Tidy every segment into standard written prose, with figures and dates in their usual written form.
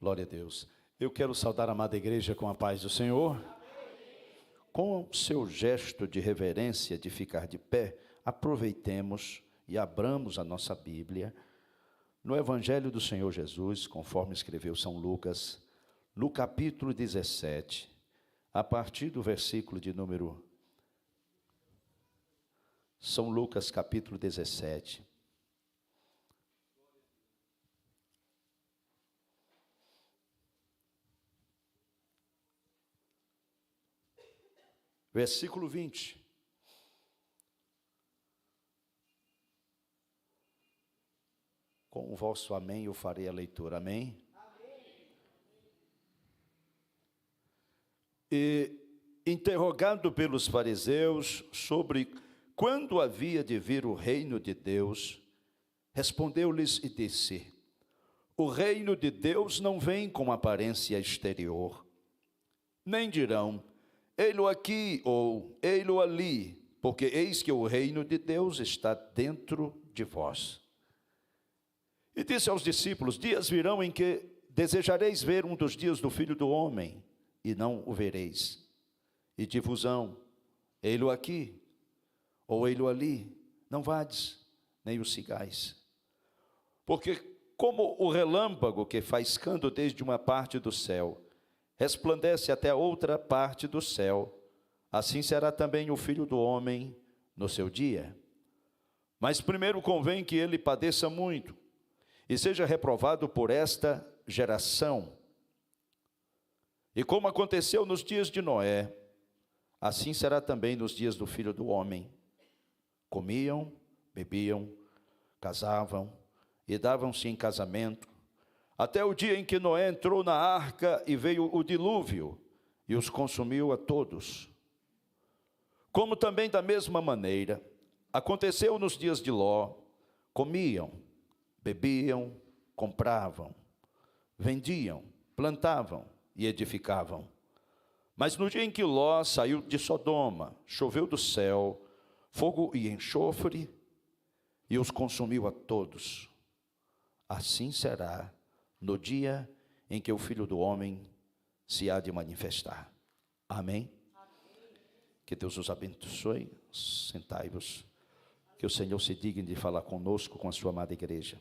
Glória a Deus. Eu quero saudar a amada igreja com a paz do Senhor. Com seu gesto de reverência, de ficar de pé, aproveitemos e abramos a nossa Bíblia no Evangelho do Senhor Jesus, conforme escreveu São Lucas, no capítulo 17, a partir do versículo de número... São Lucas, capítulo 17. Versículo 20. Com o vosso amém eu farei a leitura, amém? Amém. E, interrogado pelos fariseus sobre quando havia de vir o reino de Deus, respondeu-lhes e disse: o reino de Deus não vem com aparência exterior, nem dirão, ei-lo aqui ou ei-lo ali, porque eis que o reino de Deus está dentro de vós. E disse aos discípulos: dias virão em que desejareis ver um dos dias do Filho do Homem, e não o vereis. E difusão, ei-lo aqui, ou ei-lo ali, não vades, nem o sigais. Porque como o relâmpago que faiscando desde uma parte do céu, resplandece até outra parte do céu, assim será também o Filho do Homem no seu dia. Mas primeiro convém que ele padeça muito, e seja reprovado por esta geração. E como aconteceu nos dias de Noé, assim será também nos dias do Filho do Homem. Comiam, bebiam, casavam e davam-se em casamento, até o dia em que Noé entrou na arca e veio o dilúvio e os consumiu a todos. Como também da mesma maneira aconteceu nos dias de Ló, comiam, bebiam, compravam, vendiam, plantavam e edificavam. Mas no dia em que Ló saiu de Sodoma, choveu do céu fogo e enxofre e os consumiu a todos. Assim será no dia em que o Filho do Homem se há de manifestar. Amém? Amém. Que Deus os abençoe. Sentai-vos. Que o Senhor se digne de falar conosco, com a sua amada igreja.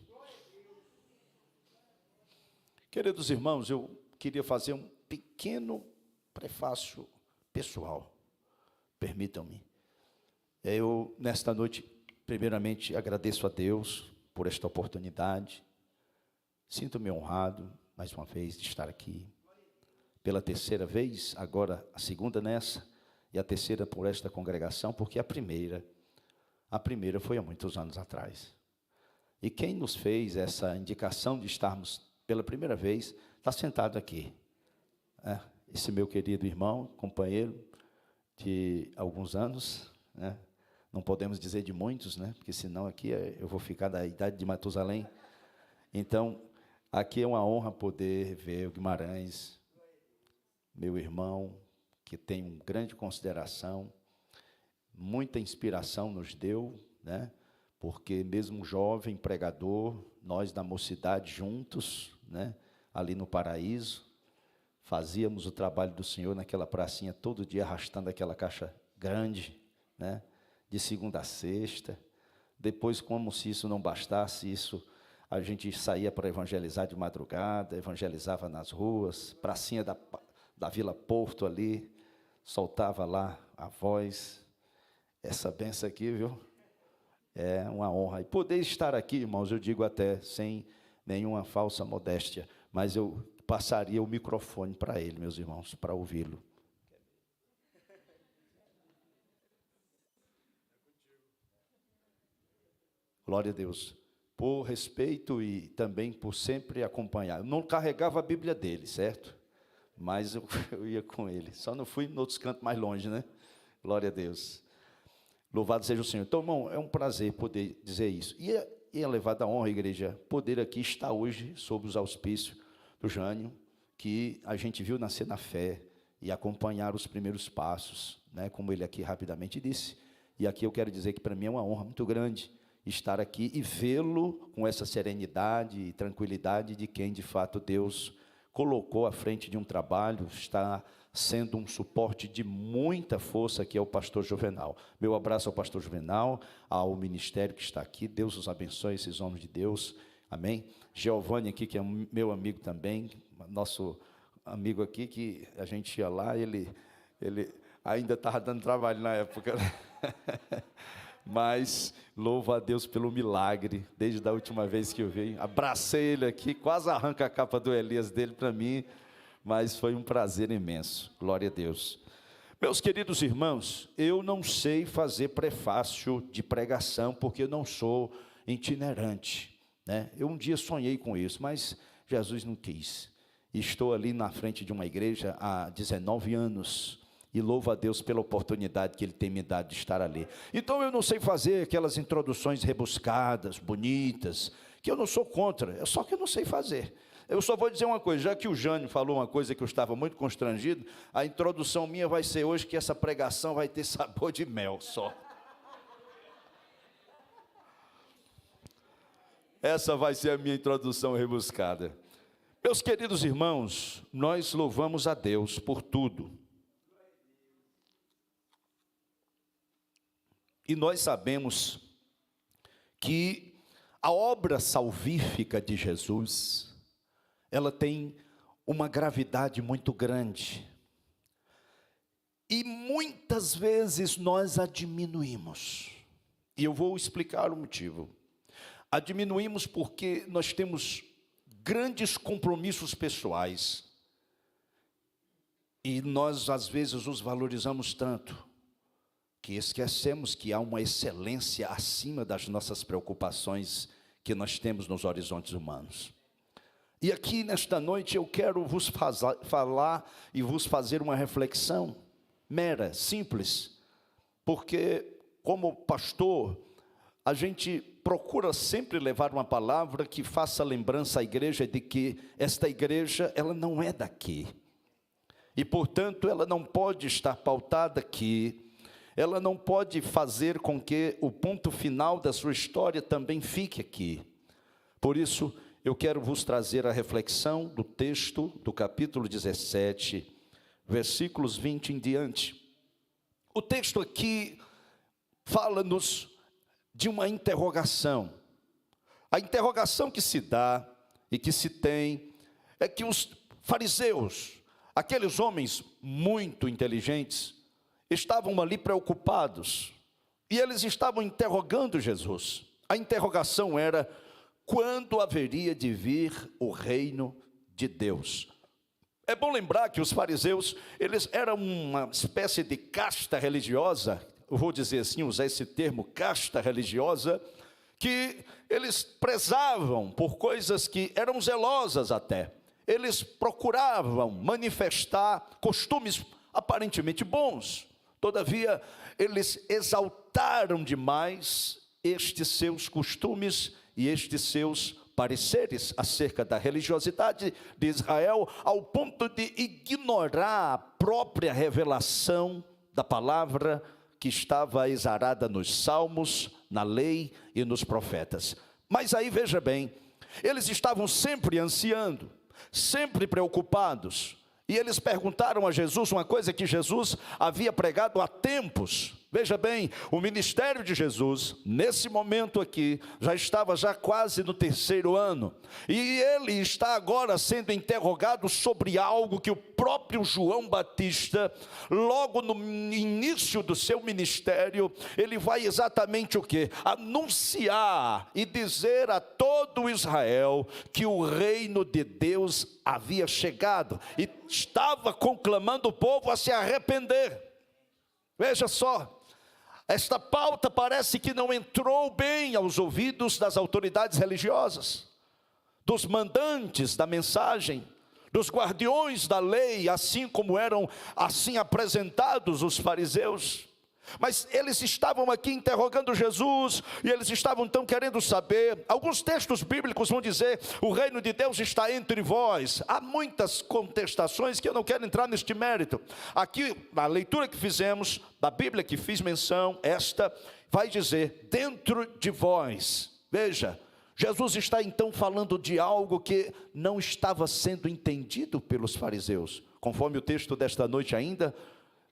Queridos irmãos, eu queria fazer um pequeno prefácio pessoal. Permitam-me. Eu, nesta noite, primeiramente agradeço a Deus por esta oportunidade. Sinto-me honrado, mais uma vez, de estar aqui. Pela terceira vez, agora a segunda nessa, e a terceira por esta congregação, porque a primeira foi há muitos anos atrás. E quem nos fez essa indicação de estarmos pela primeira vez, está sentado aqui. Esse meu querido irmão, companheiro de alguns anos, né? Não podemos dizer de muitos, né? Porque senão aqui eu vou ficar da idade de Matusalém. Então, aqui é uma honra poder ver o Guimarães, meu irmão, que tem uma grande consideração, muita inspiração nos deu, né? Porque mesmo jovem pregador, nós da mocidade juntos, né? Ali no Paraíso, fazíamos o trabalho do Senhor naquela pracinha todo dia, arrastando aquela caixa grande, né? De segunda a sexta. Depois, como se isso não bastasse, a gente saía para evangelizar de madrugada, evangelizava nas ruas, pracinha da Vila Porto ali, soltava lá a voz. Essa benção aqui, viu? É uma honra. E poder estar aqui, irmãos, eu digo até sem nenhuma falsa modéstia, mas eu passaria o microfone para ele, meus irmãos, para ouvi-lo. Glória a Deus. Por respeito e também por sempre acompanhar. Eu não carregava a Bíblia dele, certo? Mas eu ia com ele. Só não fui em outros cantos mais longe, né? Glória a Deus. Louvado seja o Senhor. Então, irmão, é um prazer poder dizer isso. E é elevada a honra, igreja, poder aqui estar hoje sob os auspícios do Jânio, que a gente viu nascer na fé e acompanhar os primeiros passos, né? Como ele aqui rapidamente disse. E aqui eu quero dizer que para mim é uma honra muito grande estar aqui e vê-lo com essa serenidade e tranquilidade de quem, de fato, Deus colocou à frente de um trabalho, está sendo um suporte de muita força, que é o pastor Juvenal. Meu abraço ao pastor Juvenal, ao ministério que está aqui. Deus os abençoe, esses homens de Deus. Amém? Giovanni aqui, que é meu amigo também, nosso amigo aqui, que a gente ia lá, ele ainda estava dando trabalho na época, né? Mas louvo a Deus pelo milagre, desde a última vez que eu vi. Abracei ele aqui, quase arranca a capa do Elias dele para mim, mas foi um prazer imenso, glória a Deus. Meus queridos irmãos, eu não sei fazer prefácio de pregação, porque eu não sou itinerante, né? Eu um dia sonhei com isso, mas Jesus não quis. Estou ali na frente de uma igreja há 19 anos, e louvo a Deus pela oportunidade que Ele tem me dado de estar ali. Então eu não sei fazer aquelas introduções rebuscadas, bonitas, que eu não sou contra, é só que eu não sei fazer. Eu só vou dizer uma coisa, já que o Jânio falou uma coisa que eu estava muito constrangido, a introdução minha vai ser hoje que essa pregação vai ter sabor de mel só. Essa vai ser a minha introdução rebuscada. Meus queridos irmãos, nós louvamos a Deus por tudo. E nós sabemos que a obra salvífica de Jesus, ela tem uma gravidade muito grande. E muitas vezes nós a diminuímos. E eu vou explicar o motivo. A diminuímos porque nós temos grandes compromissos pessoais. E nós às vezes os valorizamos tanto, que esquecemos que há uma excelência acima das nossas preocupações que nós temos nos horizontes humanos. E aqui nesta noite eu quero vos falar e vos fazer uma reflexão mera, simples, porque como pastor, a gente procura sempre levar uma palavra que faça lembrança à igreja de que esta igreja, ela não é daqui. E portanto ela não pode estar pautada aqui. Ela não pode fazer com que o ponto final da sua história também fique aqui. Por isso, eu quero vos trazer a reflexão do texto do capítulo 17, versículos 20 em diante. O texto aqui fala-nos de uma interrogação. A interrogação que se dá e que se tem é que os fariseus, aqueles homens muito inteligentes, estavam ali preocupados, e eles estavam interrogando Jesus. A interrogação era: quando haveria de vir o reino de Deus? É bom lembrar que os fariseus, eles eram uma espécie de casta religiosa, eu vou dizer assim, usar esse termo, casta religiosa, que eles prezavam por coisas que eram zelosas até. Eles procuravam manifestar costumes aparentemente bons. Todavia, eles exaltaram demais estes seus costumes e estes seus pareceres acerca da religiosidade de Israel, ao ponto de ignorar a própria revelação da palavra que estava exarada nos salmos, na lei e nos profetas. Mas aí veja bem, eles estavam sempre ansiando, sempre preocupados. E eles perguntaram a Jesus uma coisa que Jesus havia pregado há tempos. Veja bem, o ministério de Jesus, nesse momento aqui, já estava quase no 3º ano. E ele está agora sendo interrogado sobre algo que o próprio João Batista, logo no início do seu ministério, ele vai exatamente o quê? Anunciar e dizer a todo Israel que o reino de Deus havia chegado e estava conclamando o povo a se arrepender. Veja só, esta pauta parece que não entrou bem aos ouvidos das autoridades religiosas, dos mandantes da mensagem, dos guardiões da lei, assim como eram assim apresentados os fariseus. Mas eles estavam aqui interrogando Jesus, e eles estavam então querendo saber. Alguns textos bíblicos vão dizer: o reino de Deus está entre vós. Há muitas contestações que eu não quero entrar neste mérito. Aqui, na leitura que fizemos, da Bíblia que fiz menção, esta vai dizer: dentro de vós. Veja, Jesus está então falando de algo que não estava sendo entendido pelos fariseus, conforme o texto desta noite ainda,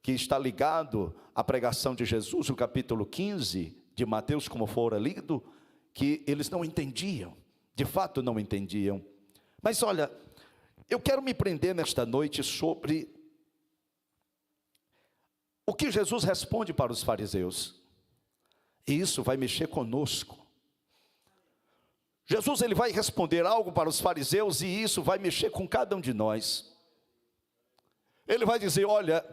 que está ligado à pregação de Jesus, o capítulo 15 de Mateus, como fora lido, que eles não entendiam, de fato não entendiam. Mas olha, eu quero me prender nesta noite sobre o que Jesus responde para os fariseus, e isso vai mexer conosco. Jesus ele vai responder algo para os fariseus, e isso vai mexer com cada um de nós. Ele vai dizer, olha,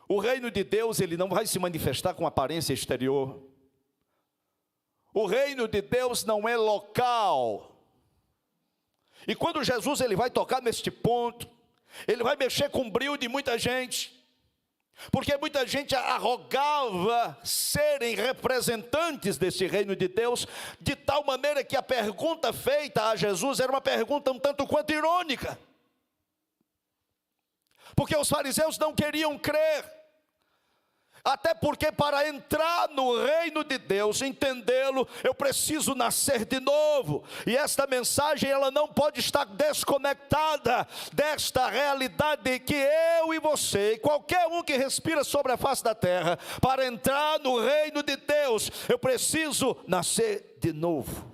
o reino de Deus ele não vai se manifestar com aparência exterior. O reino de Deus não é local. E quando Jesus ele vai tocar neste ponto, ele vai mexer com o brio de muita gente, porque muita gente arrogava serem representantes desse reino de Deus, de tal maneira que a pergunta feita a Jesus era uma pergunta um tanto quanto irônica, porque os fariseus não queriam crer, até porque para entrar no reino de Deus, entendê-lo, eu preciso nascer de novo, e esta mensagem ela não pode estar desconectada desta realidade que eu e você, e qualquer um que respira sobre a face da terra, para entrar no reino de Deus, eu preciso nascer de novo,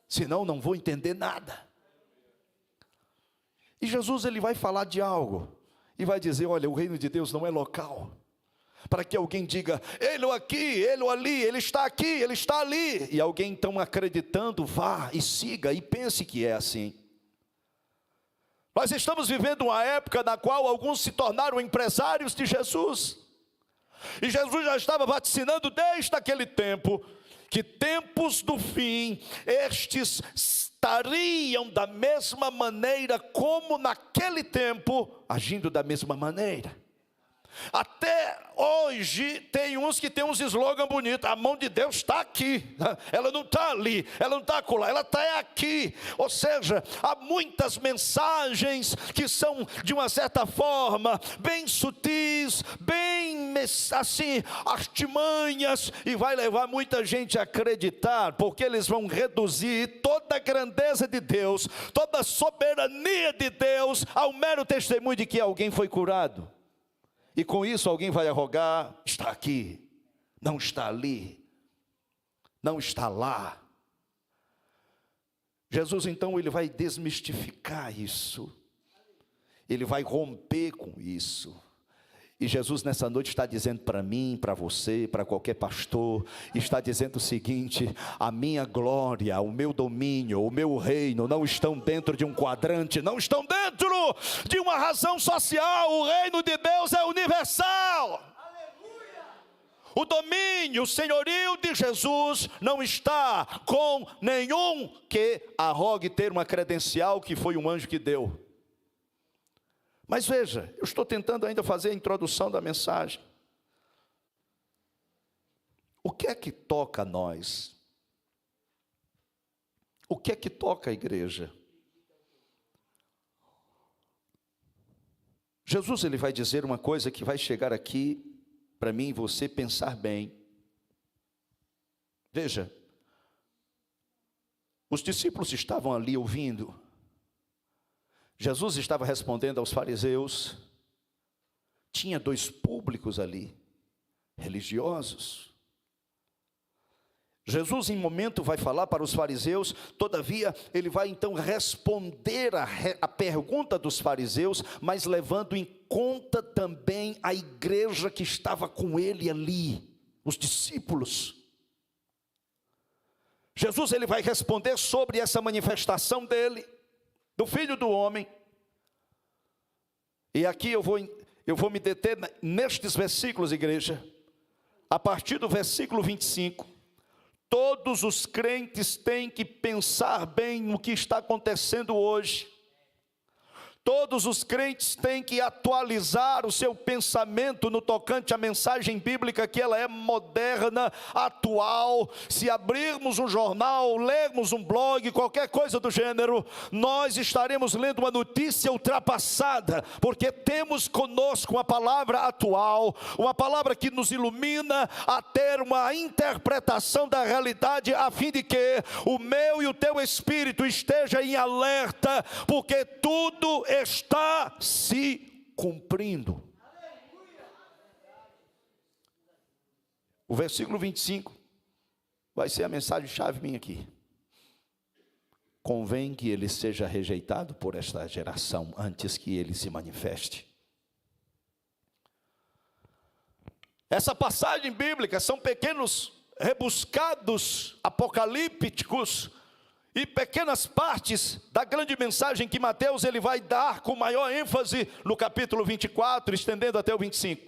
senão não vou entender nada. E Jesus ele vai falar de algo, e vai dizer, olha, o reino de Deus não é local, para que alguém diga, ele aqui, ele ali, ele está aqui, ele está ali, e alguém então acreditando, vá e siga, e pense que é assim. Nós estamos vivendo uma época na qual alguns se tornaram empresários de Jesus, e Jesus já estava vaticinando desde aquele tempo, que tempos do fim, estes estariam da mesma maneira como naquele tempo, agindo da mesma maneira. Até hoje tem uns que tem uns slogans bonitos, a mão de Deus está aqui, ela não está ali, ela não está acolá, ela está aqui. Ou seja, há muitas mensagens que são de uma certa forma bem sutis, bem assim, artimanhas, e vai levar muita gente a acreditar, porque eles vão reduzir toda a grandeza de Deus, toda a soberania de Deus ao mero testemunho de que alguém foi curado. E com isso alguém vai arrogar, está aqui, não está ali, não está lá. Jesus então ele vai desmistificar isso, ele vai romper com isso. E Jesus nessa noite está dizendo para mim, para você, para qualquer pastor, está dizendo o seguinte, a minha glória, o meu domínio, o meu reino não estão dentro de um quadrante, não estão dentro de uma razão social, o reino de Deus é universal. Aleluia! O domínio, o senhorio de Jesus não está com nenhum que arrogue ter uma credencial que foi um anjo que deu. Mas veja, eu estou tentando ainda fazer a introdução da mensagem. O que é que toca a nós? O que é que toca a igreja? Jesus ele vai dizer uma coisa que vai chegar aqui para mim e você pensar bem. Veja, os discípulos estavam ali ouvindo. Jesus estava respondendo aos fariseus. Tinha dois públicos ali, religiosos. Jesus em momento vai falar para os fariseus, todavia ele vai então responder a pergunta dos fariseus, mas levando em conta também a igreja que estava com ele ali, os discípulos. Jesus ele vai responder sobre essa manifestação dele, do Filho do Homem. E aqui eu vou me deter nestes versículos, igreja. A partir do versículo 25. Todos os crentes têm que pensar bem no que está acontecendo hoje. Todos os crentes têm que atualizar o seu pensamento no tocante à mensagem bíblica, que ela é moderna, atual. Se abrirmos um jornal, lermos um blog, qualquer coisa do gênero, nós estaremos lendo uma notícia ultrapassada, porque temos conosco uma palavra atual, uma palavra que nos ilumina a ter uma interpretação da realidade, a fim de que o meu e o teu espírito esteja em alerta, porque tudo está se cumprindo. O versículo 25 vai ser a mensagem-chave minha aqui. Convém que ele seja rejeitado por esta geração antes que ele se manifeste. Essa passagem bíblica são pequenos rebuscados apocalípticos e pequenas partes da grande mensagem que Mateus ele vai dar com maior ênfase no capítulo 24, estendendo até o 25.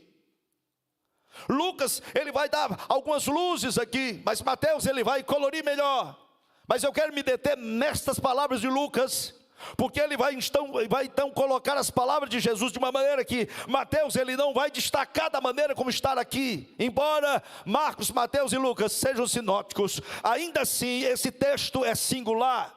Lucas ele vai dar algumas luzes aqui, mas Mateus ele vai colorir melhor. Mas eu quero me deter nestas palavras de Lucas, porque ele vai então colocar as palavras de Jesus de uma maneira que Mateus ele não vai destacar da maneira como está aqui. Embora Marcos, Mateus e Lucas sejam sinóticos, ainda assim esse texto é singular,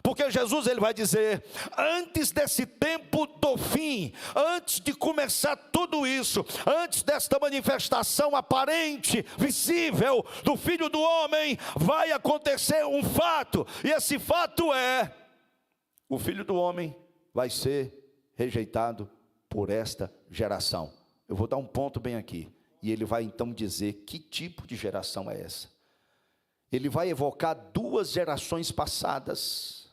porque Jesus ele vai dizer: antes desse tempo do fim, antes de começar tudo isso, antes desta manifestação aparente, visível do Filho do Homem, vai acontecer um fato, e esse fato é: o Filho do Homem vai ser rejeitado por esta geração. Eu vou dar um ponto bem aqui, e ele vai então dizer que tipo de geração é essa. Ele vai evocar duas gerações passadas,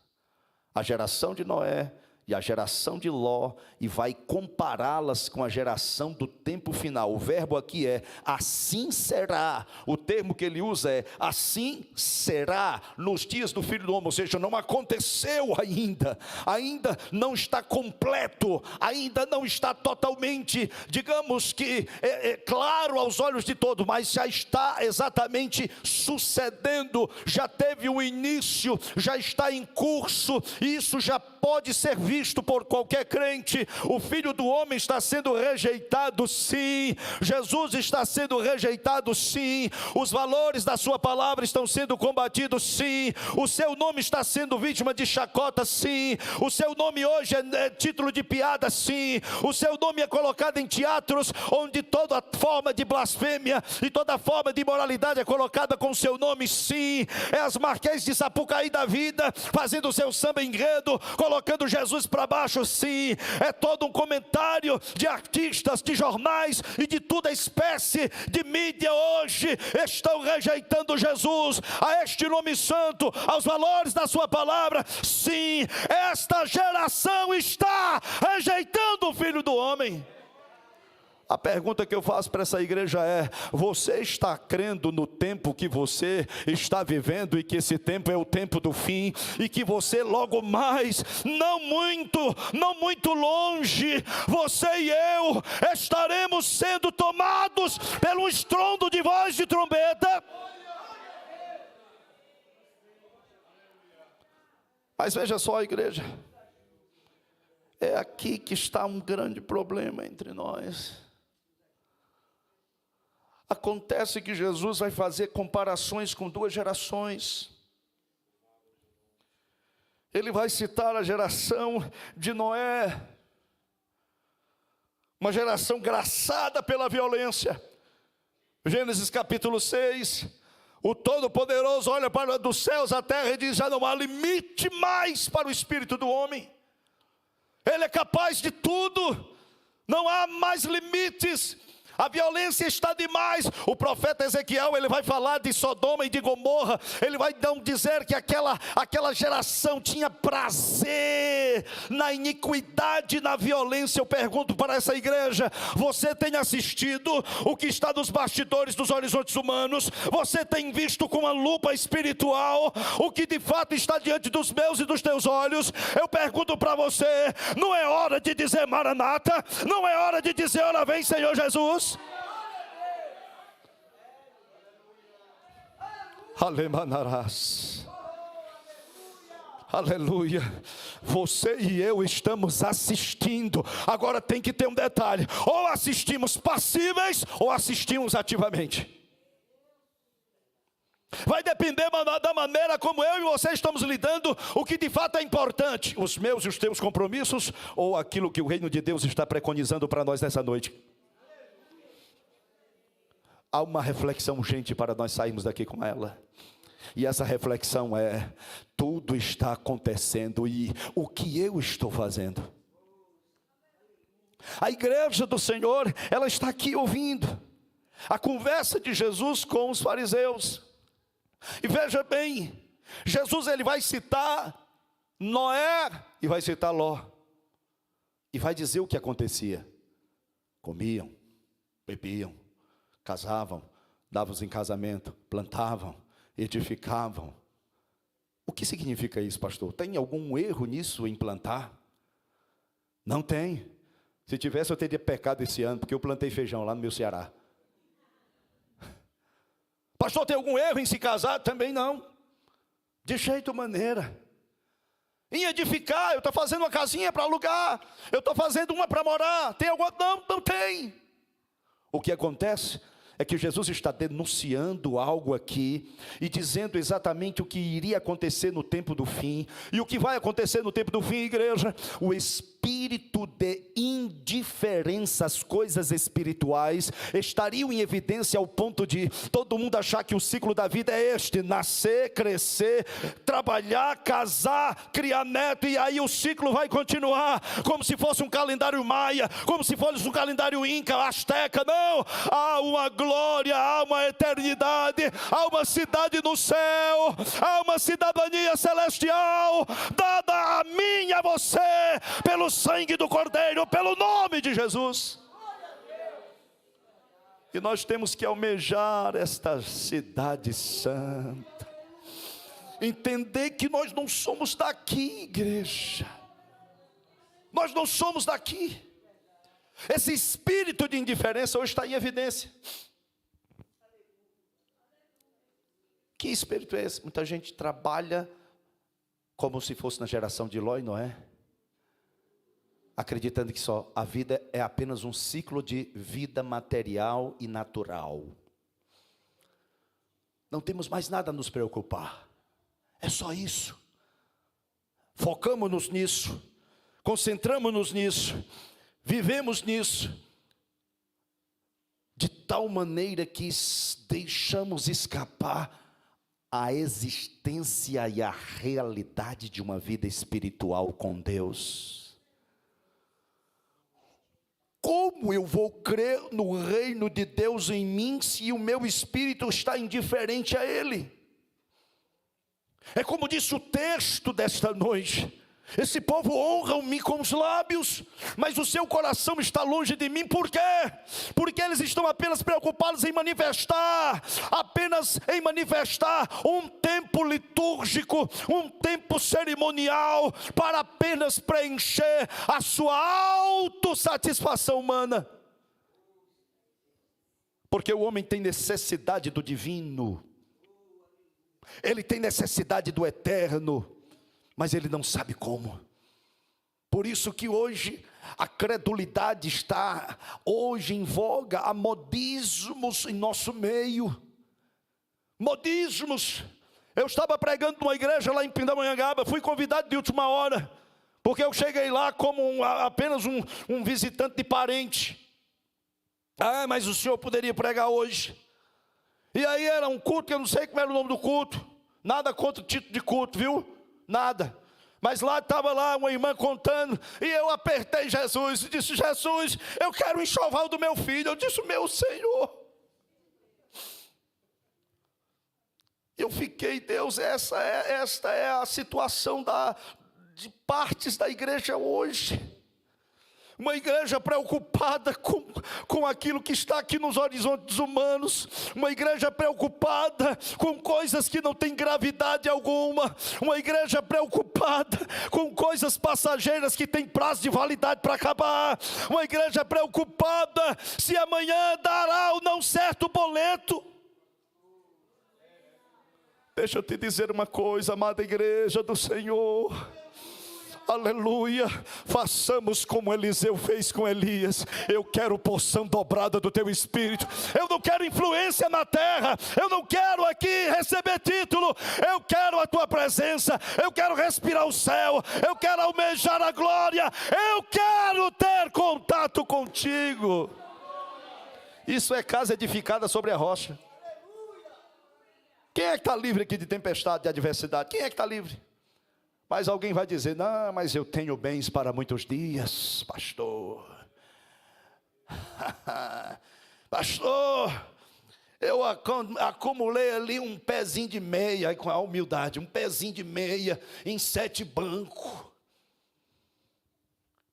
a geração de Noé e a geração de Ló, e vai compará-las com a geração do tempo final. O verbo aqui é assim será, o termo que ele usa é assim será nos dias do Filho do Homem, ou seja, não aconteceu ainda não está completo, ainda não está totalmente, digamos que claro aos olhos de todos, mas já está exatamente sucedendo, já teve um início, já está em curso, e isso já pode ser visto por qualquer crente. O Filho do Homem está sendo rejeitado, sim. Jesus está sendo rejeitado, sim. Os valores da sua palavra estão sendo combatidos, sim. O seu nome está sendo vítima de chacota, sim. O seu nome hoje é título de piada, sim. O seu nome é colocado em teatros onde toda forma de blasfêmia e toda forma de imoralidade é colocada com o seu nome, sim. É as Marquês de Sapucaí da vida fazendo o seu samba enredo, colocando Jesus para baixo, sim. É todo um comentário de artistas, de jornais e de toda espécie de mídia hoje estão rejeitando Jesus, a este nome santo, aos valores da sua palavra. Sim, esta geração está rejeitando o Filho do Homem. A pergunta que eu faço para essa igreja é: você está crendo no tempo que você está vivendo, e que esse tempo é o tempo do fim, e que você logo mais, não muito longe, você e eu estaremos sendo tomados pelo estrondo de voz de trombeta? Mas veja só, igreja, é aqui que está um grande problema entre nós. Acontece que Jesus vai fazer comparações com duas gerações. Ele vai citar a geração de Noé, uma geração graçada pela violência. Gênesis capítulo 6, o Todo-Poderoso olha para dos céus a terra e diz: já não há limite mais para o espírito do homem. Ele é capaz de tudo, não há mais limites. A violência está demais. O profeta Ezequiel, ele vai falar de Sodoma e de Gomorra. Ele vai então dizer que aquela geração tinha prazer na iniquidade, na violência. Eu pergunto para essa igreja: você tem assistido o que está nos bastidores dos horizontes humanos? Você tem visto com a lupa espiritual o que de fato está diante dos meus e dos teus olhos? Eu pergunto para você: não é hora de dizer Maranata? Não é hora de dizer ora vem Senhor Jesus? Alemanarás. Aleluia. Você e eu estamos assistindo. Agora tem que ter um detalhe: ou assistimos passíveis ou assistimos ativamente. Vai depender da maneira como eu e você estamos lidando, o que de fato é importante, os meus e os teus compromissos, ou aquilo que o reino de Deus está preconizando para nós nessa noite. Há uma reflexão urgente para nós sairmos daqui com ela. E essa reflexão é: tudo está acontecendo e o que eu estou fazendo? A igreja do Senhor, ela está aqui ouvindo a conversa de Jesus com os fariseus. E veja bem, Jesus ele vai citar Noé e vai citar Ló. E vai dizer o que acontecia. Comiam, bebiam, casavam, davam-se em casamento, plantavam, edificavam. O que significa isso, pastor? Tem algum erro nisso em plantar? Não tem. Se tivesse eu teria pecado esse ano, porque eu plantei feijão lá no meu Ceará. Pastor, tem algum erro em se casar? Também não. De jeito maneira. Em edificar, eu estou fazendo uma casinha para alugar, eu estou fazendo uma para morar. Tem alguma? Não tem. O que acontece é que Jesus está denunciando algo aqui e dizendo exatamente o que iria acontecer no tempo do fim. E o que vai acontecer no tempo do fim, igreja? O espírito de indiferença às coisas espirituais estariam em evidência ao ponto de todo mundo achar que o ciclo da vida é este: nascer, crescer, trabalhar, casar, criar neto, e aí o ciclo vai continuar como se fosse um calendário maia, como se fosse um calendário inca, asteca. Não, há uma glória, há uma eternidade, há uma cidade no céu, há uma cidadania celestial dada a mim e a você pelo sangue do Cordeiro, pelo nome de Jesus. E nós temos que almejar esta cidade santa, entender que nós não somos daqui, igreja, nós não somos daqui. Esse espírito de indiferença hoje está em evidência. Que espírito é esse? Muita gente trabalha como se fosse na geração de Ló e Noé, acreditando que só a vida é apenas um ciclo de vida material e natural. Não temos mais nada a nos preocupar. É só isso. Focamos-nos nisso, concentramos-nos nisso, vivemos nisso, de tal maneira que deixamos escapar a existência e a realidade de uma vida espiritual com Deus. Como eu vou crer no reino de Deus em mim se o meu espírito está indiferente a Ele? É como disse o texto desta noite: esse povo honra-me com os lábios, mas o seu coração está longe de mim. Por quê? Porque eles estão apenas preocupados em manifestar, um tempo litúrgico, um tempo cerimonial, para apenas preencher a sua autossatisfação humana. Porque o homem tem necessidade do divino, ele tem necessidade do eterno, mas ele não sabe como. Por isso que hoje a credulidade está hoje em voga. Há modismos em nosso meio. Modismos. Eu estava pregando numa igreja lá em Pindamonhangaba, fui convidado de última hora, porque eu cheguei lá como apenas um visitante de parente. Mas o senhor poderia pregar hoje. E aí era um culto, que eu não sei como era o nome do culto. Nada contra o título de culto, viu? Nada. Mas lá estava lá uma irmã contando, e eu apertei Jesus e disse: Jesus, eu quero o enxoval do meu filho. Eu disse: meu Senhor. Eu fiquei: Deus, esta é a situação de partes da igreja hoje. Uma igreja preocupada com aquilo que está aqui nos horizontes humanos. Uma igreja preocupada com coisas que não têm gravidade alguma. Uma igreja preocupada com coisas passageiras que têm prazo de validade para acabar. Uma igreja preocupada se amanhã dará ou não certo boleto. Deixa eu te dizer uma coisa, amada igreja do Senhor. Aleluia, façamos como Eliseu fez com Elias. Eu quero porção dobrada do teu Espírito. Eu não quero influência na terra. Eu não quero aqui receber título. Eu quero a tua presença. Eu quero respirar o céu. Eu quero almejar a glória. Eu quero ter contato contigo. Isso é casa edificada sobre a rocha. Quem é que está livre aqui de tempestade, de adversidade? Quem é que está livre? Mas alguém vai dizer, não, mas eu tenho bens para muitos dias, pastor. Pastor, eu acumulei ali um pezinho de meia, com a humildade, um pezinho de meia em 7 bancos.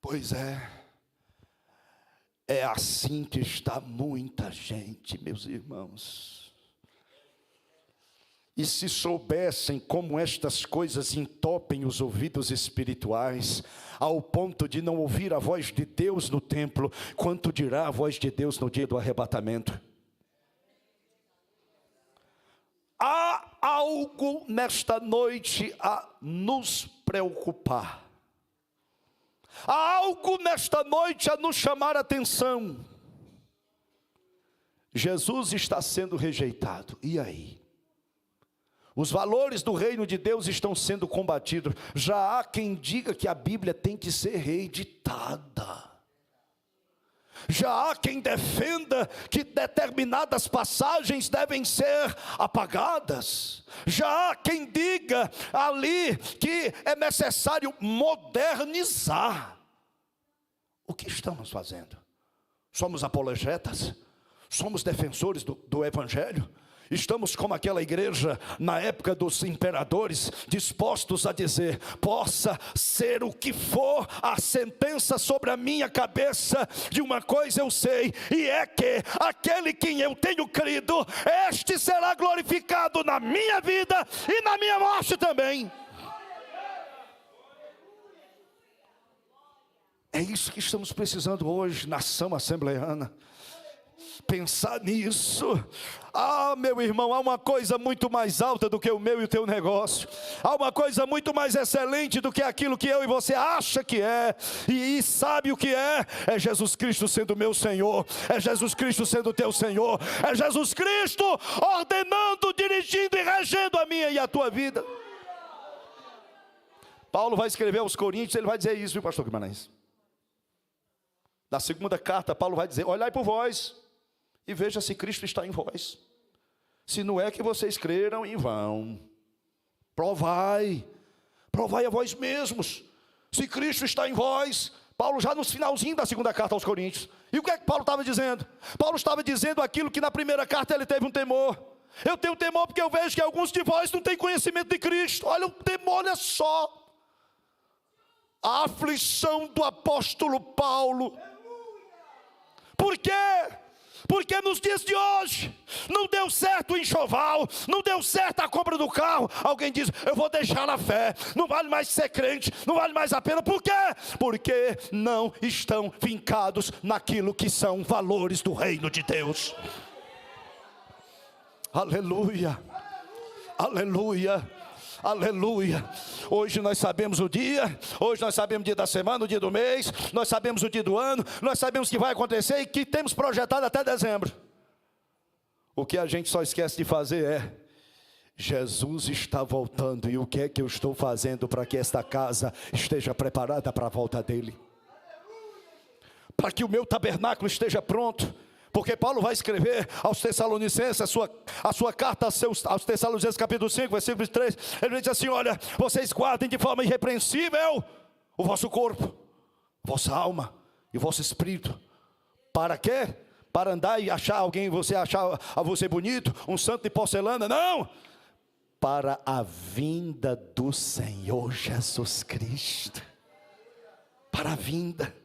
Pois é assim que está muita gente, meus irmãos. E se soubessem como estas coisas entopem os ouvidos espirituais, ao ponto de não ouvir a voz de Deus no templo, quanto dirá a voz de Deus no dia do arrebatamento? Há algo nesta noite a nos preocupar. Há algo nesta noite a nos chamar a atenção. Jesus está sendo rejeitado, e aí? Os valores do reino de Deus estão sendo combatidos. Já há quem diga que a Bíblia tem que ser reeditada. Já há quem defenda que determinadas passagens devem ser apagadas. Já há quem diga ali que é necessário modernizar. O que estamos fazendo? Somos apologetas? Somos defensores do Evangelho? Estamos como aquela igreja na época dos imperadores, dispostos a dizer, possa ser o que for a sentença sobre a minha cabeça, de uma coisa eu sei, e é que aquele quem eu tenho crido, este será glorificado na minha vida e na minha morte também. É isso que estamos precisando hoje, nação assembleiana. Pensar nisso. Meu irmão, há uma coisa muito mais alta do que o meu e o teu negócio. Há uma coisa muito mais excelente do que aquilo que eu e você acha que é e sabe o que é. É Jesus Cristo sendo meu Senhor. É Jesus Cristo sendo teu Senhor. É Jesus Cristo ordenando, dirigindo e regendo a minha e a tua vida. Paulo vai escrever aos Coríntios, ele vai dizer isso, viu, pastor Guimarães? Na segunda carta, Paulo vai dizer, olhai por vós e veja se Cristo está em vós. Se não é que vocês creram em vão. Provai a vós mesmos. Se Cristo está em vós. Paulo já no finalzinho da segunda carta aos Coríntios. E o que é que Paulo estava dizendo? Paulo estava dizendo aquilo que na primeira carta ele teve um temor. Eu tenho temor porque eu vejo que alguns de vós não têm conhecimento de Cristo. Olha o temor, olha só. A aflição do apóstolo Paulo. Por quê? Porque nos dias de hoje, não deu certo o enxoval, não deu certo a compra do carro. Alguém diz, eu vou deixar a fé, não vale mais ser crente, não vale mais a pena. Por quê? Porque não estão fincados naquilo que são valores do reino de Deus. Aleluia, aleluia. Aleluia. Hoje nós sabemos o dia, hoje nós sabemos o dia da semana, o dia do mês, nós sabemos o dia do ano, nós sabemos o que vai acontecer e que temos projetado até dezembro. O que a gente só esquece de fazer é, Jesus está voltando e o que é que eu estou fazendo para que esta casa esteja preparada para a volta dele? Para que o meu tabernáculo esteja pronto. Porque Paulo vai escrever aos Tessalonicenses, a sua carta aos Tessalonicenses capítulo 5, versículo 3, ele diz assim, olha, vocês guardem de forma irrepreensível o vosso corpo, vossa alma e o vosso espírito. Para quê? Para andar e achar achar a você bonito, um santo de porcelana? Não! Para a vinda do Senhor Jesus Cristo. Para a vinda.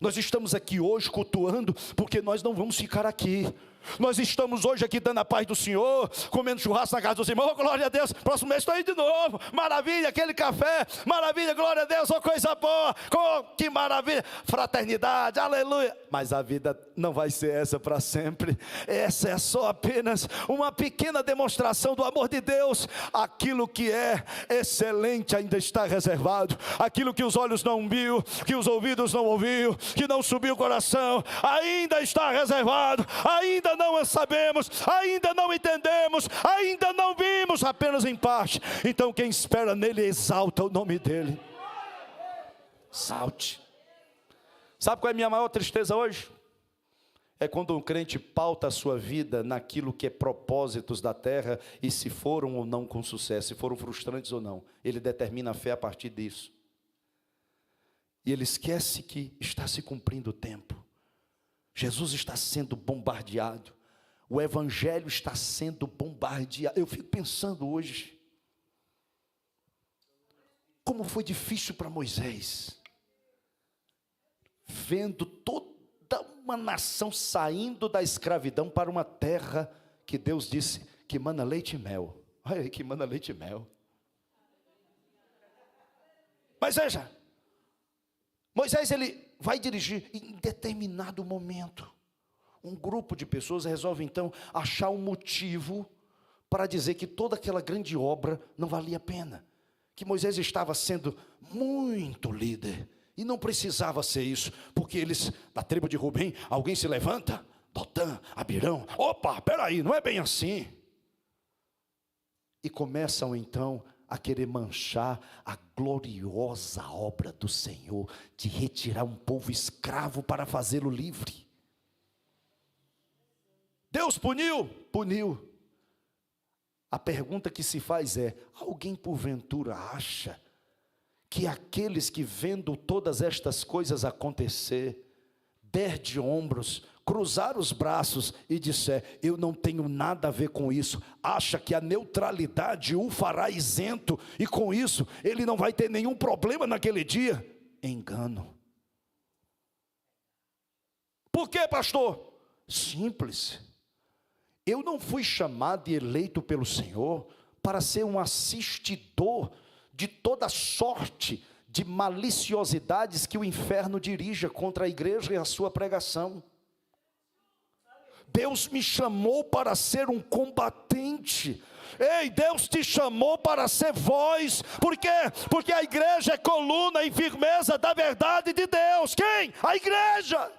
Nós estamos aqui hoje cultuando, porque nós não vamos ficar aqui. Nós estamos hoje aqui dando a paz do Senhor, comendo churrasco na casa dos irmãos. Oh, glória a Deus, próximo mês estou aí de novo. Maravilha, aquele café, maravilha, glória a Deus, oh, coisa boa, oh, que maravilha, fraternidade, aleluia. Mas a vida não vai ser essa para sempre. Essa é só apenas uma pequena demonstração do amor de Deus. Aquilo que é excelente ainda está reservado. Aquilo que os olhos não viu, que os ouvidos não ouviu, que não subiu o coração, ainda está reservado. Ainda não sabemos, ainda não entendemos, ainda não vimos, apenas em parte. Então quem espera nele exalta o nome dele. Exalte. Sabe qual é a minha maior tristeza hoje? É quando um crente pauta a sua vida naquilo que é propósitos da terra, e se foram ou não com sucesso, se foram frustrantes ou não, ele determina a fé a partir disso. E ele esquece que está se cumprindo o tempo. Jesus está sendo bombardeado, o evangelho está sendo bombardeado. Eu fico pensando hoje, como foi difícil para Moisés, vendo toda uma nação saindo da escravidão para uma terra que Deus disse que mana leite e mel. Olha aí, que mana leite e mel. Mas veja, Moisés, ele vai dirigir, em determinado momento, um grupo de pessoas resolve então achar um motivo para dizer que toda aquela grande obra não valia a pena, que Moisés estava sendo muito líder, e não precisava ser isso, porque eles, da tribo de Rubem, alguém se levanta, Dotã, Abirão, opa, peraí, não é bem assim, e começam então a querer manchar a gloriosa obra do Senhor, de retirar um povo escravo para fazê-lo livre. Deus puniu? Puniu. A pergunta que se faz é: alguém porventura acha que aqueles que vendo todas estas coisas acontecer, der de ombros, cruzar os braços e disser, eu não tenho nada a ver com isso, acha que a neutralidade o fará isento, e com isso ele não vai ter nenhum problema naquele dia? Engano. Por quê, pastor? Simples. Eu não fui chamado e eleito pelo Senhor para ser um assistidor de toda sorte de maliciosidades que o inferno dirija contra a igreja e a sua pregação. Deus me chamou para ser um combatente. Ei, Deus te chamou para ser voz. Por quê? Porque a igreja é coluna e firmeza da verdade de Deus. Quem? A igreja.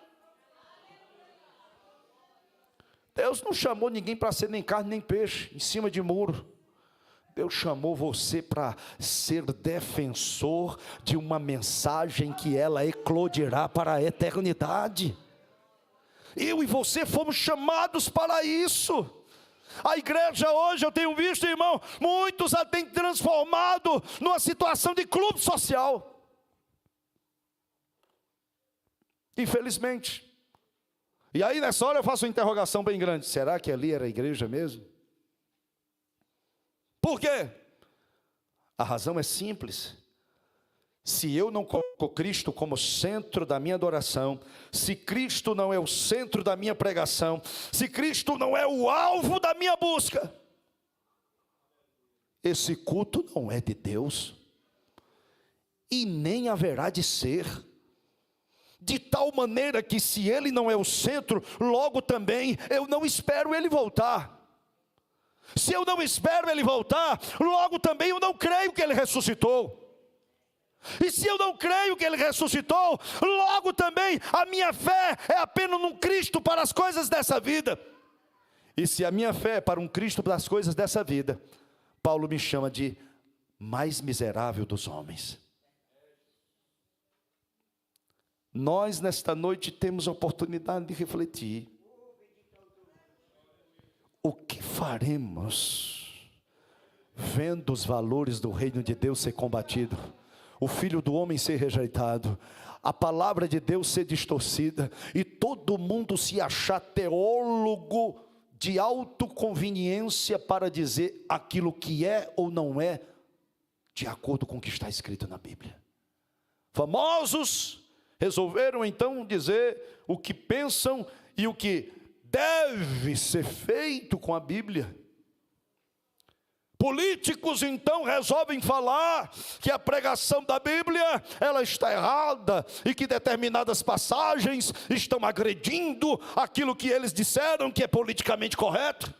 Deus não chamou ninguém para ser nem carne nem peixe em cima de muro. Deus chamou você para ser defensor de uma mensagem que ela eclodirá para a eternidade. Eu e você fomos chamados para isso. A igreja hoje, eu tenho visto, irmão, muitos a têm transformado numa situação de clube social. Infelizmente. E aí nessa hora eu faço uma interrogação bem grande: será que ali era a igreja mesmo? Por quê? A razão é simples. Se eu não coloco Cristo como centro da minha adoração, se Cristo não é o centro da minha pregação, se Cristo não é o alvo da minha busca, esse culto não é de Deus, e nem haverá de ser. De tal maneira que se ele não é o centro, logo também eu não espero ele voltar. Se eu não espero ele voltar, logo também eu não creio que ele ressuscitou. E se eu não creio que ele ressuscitou, logo também a minha fé é apenas num Cristo para as coisas dessa vida. E se a minha fé é para um Cristo para as coisas dessa vida, Paulo me chama de mais miserável dos homens. Nós nesta noite temos a oportunidade de refletir. O que faremos vendo os valores do reino de Deus ser combatido, o Filho do homem ser rejeitado, a palavra de Deus ser distorcida, e todo mundo se achar teólogo de autoconveniência para dizer aquilo que é ou não é de acordo com o que está escrito na Bíblia? Famosos resolveram então dizer o que pensam e o que deve ser feito com a Bíblia. Políticos então resolvem falar que a pregação da Bíblia ela está errada e que determinadas passagens estão agredindo aquilo que eles disseram que é politicamente correto.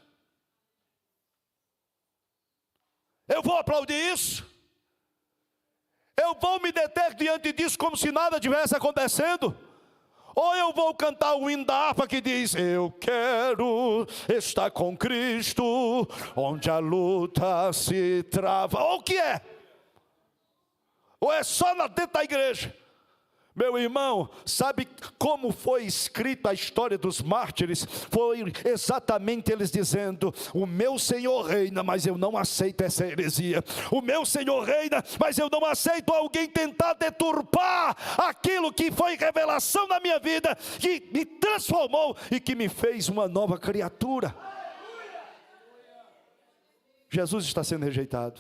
Eu vou aplaudir isso? Eu vou me deter diante disso como se nada tivesse acontecendo? Ou eu vou cantar o hino da harpa que diz: eu quero estar com Cristo, onde a luta se trava. Ou o que é? Ou é só dentro da igreja? Meu irmão, sabe como foi escrita a história dos mártires? Foi exatamente eles dizendo: o meu Senhor reina, mas eu não aceito essa heresia. O meu Senhor reina, mas eu não aceito alguém tentar deturpar aquilo que foi revelação na minha vida, que me transformou e que me fez uma nova criatura. Jesus está sendo rejeitado.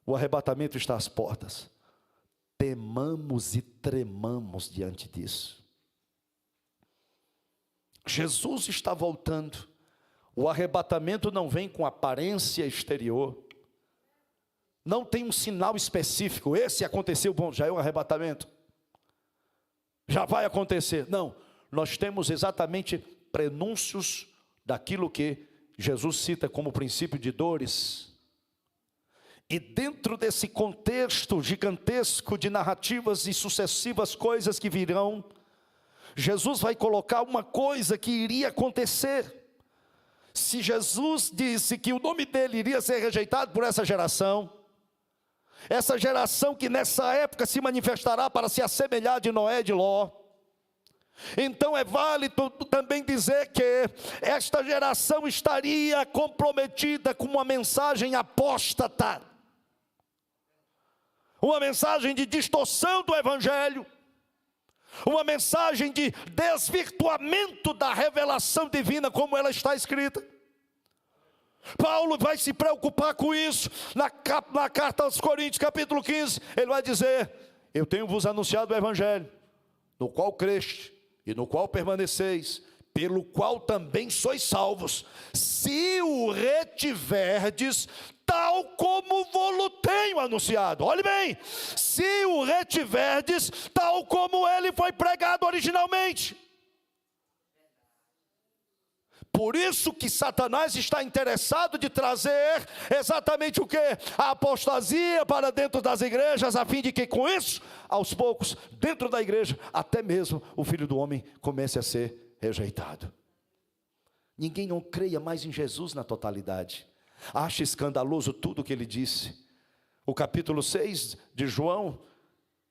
O arrebatamento está às portas. Temamos e tremamos diante disso. Jesus está voltando. O arrebatamento não vem com aparência exterior. Não tem um sinal específico. Esse aconteceu, bom, já é o arrebatamento. Já vai acontecer. Não, nós temos exatamente prenúncios daquilo que Jesus cita como princípio de dores. E dentro desse contexto gigantesco de narrativas e sucessivas coisas que virão, Jesus vai colocar uma coisa que iria acontecer. Se Jesus disse que o nome dele iria ser rejeitado por essa geração que nessa época se manifestará para se assemelhar de Noé e de Ló, então é válido também dizer que esta geração estaria comprometida com uma mensagem apóstata, uma mensagem de distorção do evangelho, uma mensagem de desvirtuamento da revelação divina como ela está escrita. Paulo vai se preocupar com isso na carta aos Coríntios, capítulo 15, ele vai dizer: eu tenho vos anunciado o evangelho, no qual creste e no qual permaneceis, pelo qual também sois salvos, se o retiverdes, tal como vou-lo tenho anunciado. Olhe bem, se o retiverdes, tal como ele foi pregado originalmente. Por isso que Satanás está interessado de trazer exatamente o que? A apostasia para dentro das igrejas, a fim de que com isso, aos poucos, dentro da igreja, até mesmo o Filho do Homem comece a ser rejeitado. Ninguém não creia mais em Jesus na totalidade. Acha escandaloso tudo o que ele disse. O capítulo 6 de João,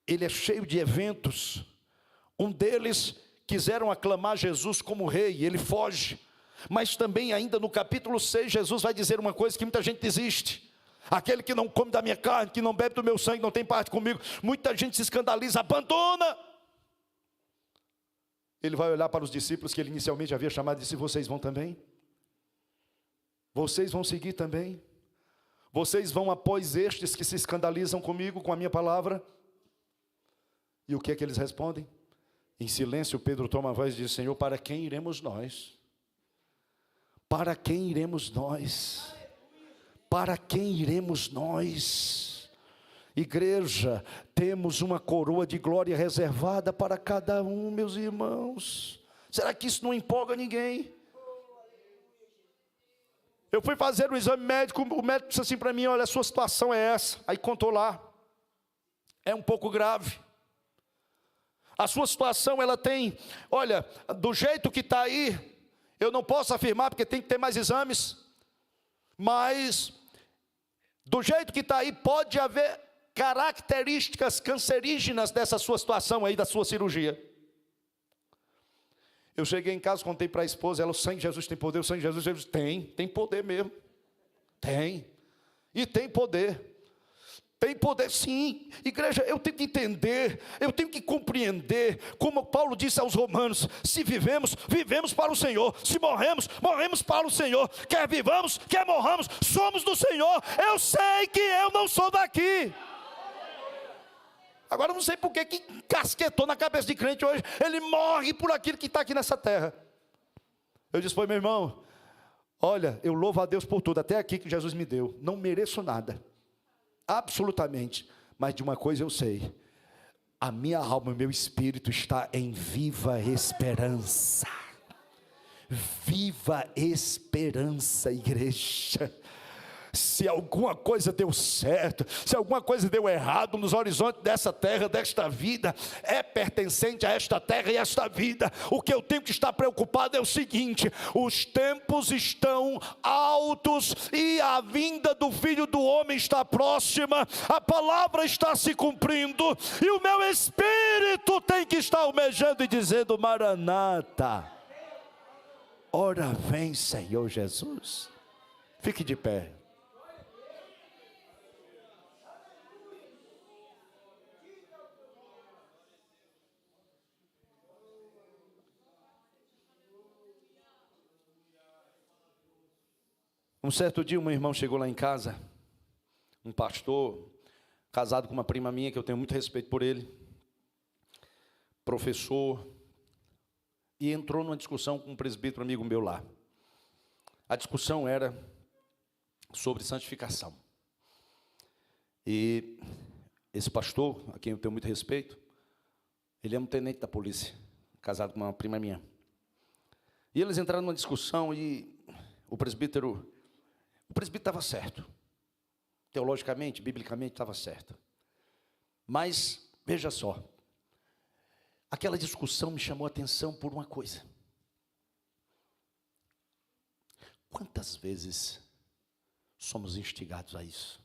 ele é cheio de eventos. Um deles, quiseram aclamar Jesus como rei, ele foge. Mas também ainda no capítulo 6, Jesus vai dizer uma coisa que muita gente desiste: aquele que não come da minha carne, que não bebe do meu sangue, não tem parte comigo. Muita gente se escandaliza, abandona. Ele vai olhar para os discípulos que ele inicialmente havia chamado e disse: vocês vão também? Vocês vão seguir também? Vocês vão após estes que se escandalizam comigo, com a minha palavra? E o que é que eles respondem? Em silêncio Pedro toma a voz e diz: Senhor, para quem iremos nós? Para quem iremos nós? Para quem iremos nós? Igreja, temos uma coroa de glória reservada para cada um, meus irmãos. Será que isso não empolga ninguém? Eu fui fazer um exame médico, o médico disse assim para mim: olha, a sua situação é essa. Aí contou lá, é um pouco grave. A sua situação, ela tem, olha, do jeito que está aí, eu não posso afirmar porque tem que ter mais exames, mas do jeito que está aí, pode haver características cancerígenas dessa sua situação aí, da sua cirurgia. Eu cheguei em casa, contei para a esposa, ela: o sangue de Jesus tem poder, o sangue de Jesus tem poder mesmo, tem, e tem poder. Tem poder sim. Igreja, eu tenho que entender, eu tenho que compreender, como Paulo disse aos romanos: se vivemos, vivemos para o Senhor. Se morremos, morremos para o Senhor. Quer vivamos, quer morramos, somos do Senhor. Eu sei que eu não sou daqui. Agora não sei por que casquetou na cabeça de crente hoje. Ele morre por aquilo que está aqui nessa terra. Eu disse: pois, meu irmão, olha, eu louvo a Deus por tudo, até aqui que Jesus me deu. Não mereço nada, absolutamente. Mas de uma coisa eu sei: a minha alma, o meu espírito está em viva esperança. Viva esperança, igreja. Se alguma coisa deu certo, se alguma coisa deu errado nos horizontes dessa terra, desta vida, é pertencente a esta terra e esta vida. O que eu tenho que estar preocupado é o seguinte: os tempos estão altos e a vinda do Filho do Homem está próxima, a palavra está se cumprindo, e o meu espírito tem que estar almejando e dizendo: Maranata, ora vem, Senhor Jesus. Fique de pé. Um certo dia, um irmão chegou lá em casa, um pastor, casado com uma prima minha, que eu tenho muito respeito por ele, professor, e entrou numa discussão com um presbítero amigo meu lá. A discussão era sobre santificação. E esse pastor, a quem eu tenho muito respeito, ele é um tenente da polícia, casado com uma prima minha. E eles entraram numa discussão e o presbítero estava certo. Teologicamente, biblicamente estava certo. Mas, veja só, aquela discussão me chamou a atenção por uma coisa. Quantas vezes somos instigados a isso?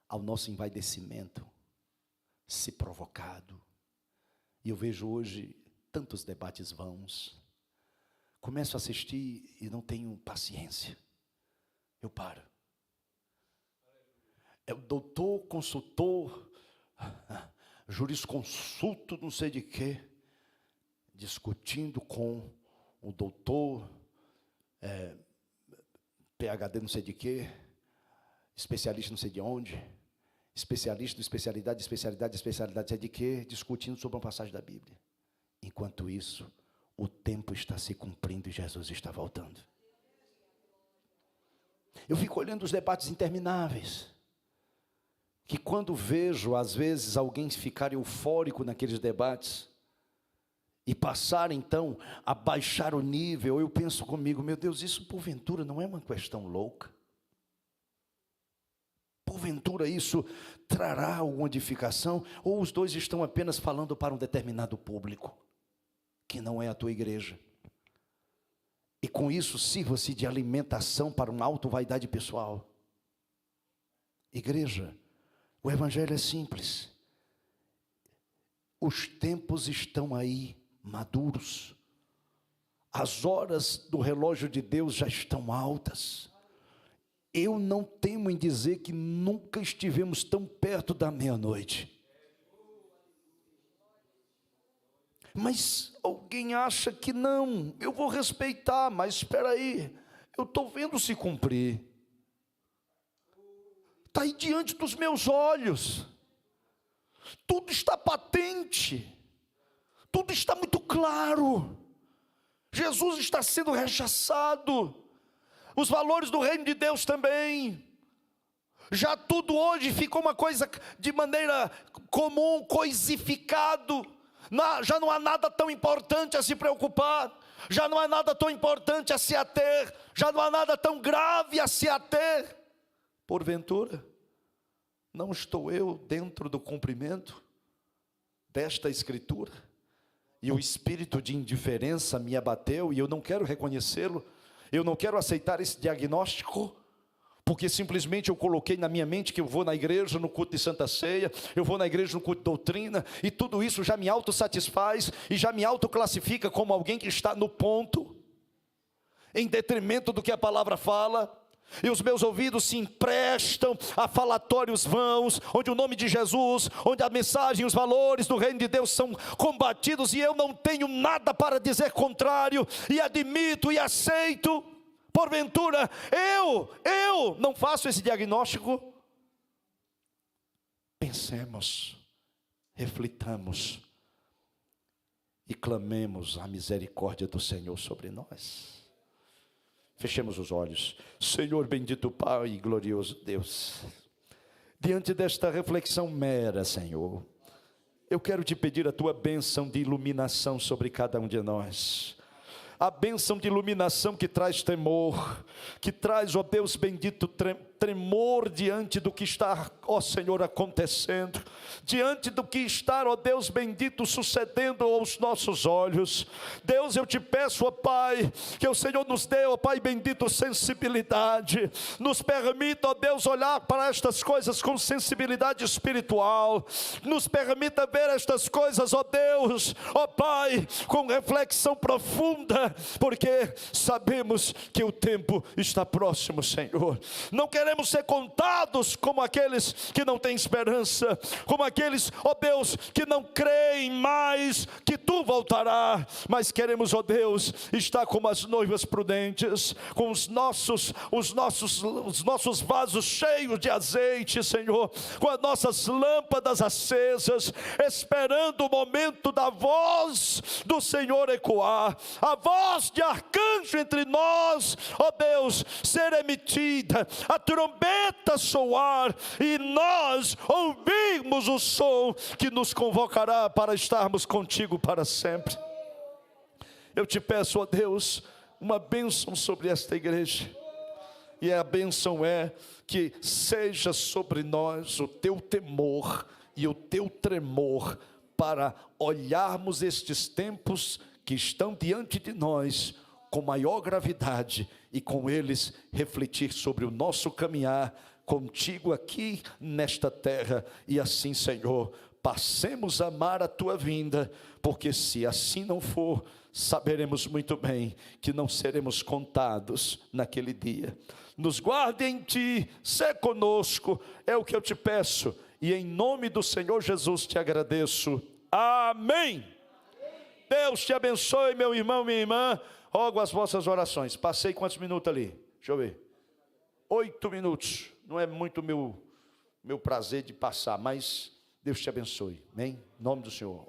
Ao nosso envaidecimento, se provocado. E eu vejo hoje tantos debates vãos. Começo a assistir e não tenho paciência. Eu paro. É o doutor, consultor, jurisconsulto, não sei de quê, discutindo com o doutor, PhD não sei de quê, especialista não sei de onde, especialista de especialidade, especialidade sei de quê, discutindo sobre uma passagem da Bíblia. Enquanto isso, o tempo está se cumprindo e Jesus está voltando. Eu fico olhando os debates intermináveis, que quando vejo, às vezes, alguém ficar eufórico naqueles debates, e passar então a baixar o nível, eu penso comigo: meu Deus, isso porventura não é uma questão louca? Porventura isso trará alguma edificação? Ou os dois estão apenas falando para um determinado público, que não é a tua igreja? E com isso sirva-se de alimentação para uma auto-vaidade pessoal. Igreja, o evangelho é simples. Os tempos estão aí maduros. As horas do relógio de Deus já estão altas. Eu não temo em dizer que nunca estivemos tão perto da meia-noite. Mas alguém acha que não, eu vou respeitar, mas espera aí, eu estou vendo se cumprir. Está aí diante dos meus olhos. Tudo está patente. Tudo está muito claro. Jesus está sendo rechaçado. Os valores do reino de Deus também. Já tudo hoje ficou uma coisa de maneira comum, coisificado. Já não há nada tão importante a se preocupar. Já não há nada tão importante a se ater. Já não há nada tão grave a se ater. Porventura, não estou eu dentro do cumprimento desta escritura? E o espírito de indiferença me abateu e eu não quero reconhecê-lo. Eu não quero aceitar esse diagnóstico, porque simplesmente eu coloquei na minha mente que eu vou na igreja no culto de Santa Ceia, eu vou na igreja no culto de doutrina, e tudo isso já me autossatisfaz e já me autoclassifica como alguém que está no ponto, em detrimento do que a palavra fala. E os meus ouvidos se emprestam a falatórios vãos, onde o nome de Jesus, onde a mensagem e os valores do reino de Deus são combatidos, e eu não tenho nada para dizer contrário, e admito e aceito. Porventura, eu não faço esse diagnóstico? Pensemos, reflitamos, e clamemos a misericórdia do Senhor sobre nós. Fechemos os olhos. Senhor bendito Pai e glorioso Deus, diante desta reflexão mera, Senhor, eu quero te pedir a tua bênção de iluminação sobre cada um de nós. A bênção de iluminação que traz temor, que traz, ó Deus bendito, tremor diante do que está, ó Senhor, acontecendo, diante do que está, ó Deus bendito, sucedendo aos nossos olhos. Deus, eu te peço, ó Pai, que o Senhor nos dê, ó Pai bendito, sensibilidade, nos permita, ó Deus, olhar para estas coisas com sensibilidade espiritual, nos permita ver estas coisas, ó Deus, ó Pai, com reflexão profunda, porque sabemos que o tempo está próximo, Senhor. Não queremos ser contados como aqueles que não têm esperança, como aqueles, ó Deus, que não creem mais que tu voltarás, mas queremos, ó Deus, estar como as noivas prudentes, com os nossos vasos cheios de azeite, Senhor, com as nossas lâmpadas acesas, esperando o momento da voz do Senhor ecoar, a voz de arcanjo entre nós, ó Deus, ser emitida, a trombeta soar, e nós ouvirmos o som que nos convocará para estarmos contigo para sempre. Eu te peço, ó Deus, uma bênção sobre esta igreja, e a bênção é que seja sobre nós o teu temor e o teu tremor, para olharmos estes tempos que estão diante de nós com maior gravidade, e com eles refletir sobre o nosso caminhar contigo aqui nesta terra. E assim, Senhor, passemos a amar a tua vinda, porque se assim não for, saberemos muito bem que não seremos contados naquele dia. Nos guarde em ti, sê conosco, é o que eu te peço, e em nome do Senhor Jesus te agradeço. Amém. Deus te abençoe, meu irmão, minha irmã. Rogo as vossas orações. Passei quantos minutos ali? Deixa eu ver. 8 minutos. Não é muito meu prazer de passar, mas Deus te abençoe. Amém? Em nome do Senhor.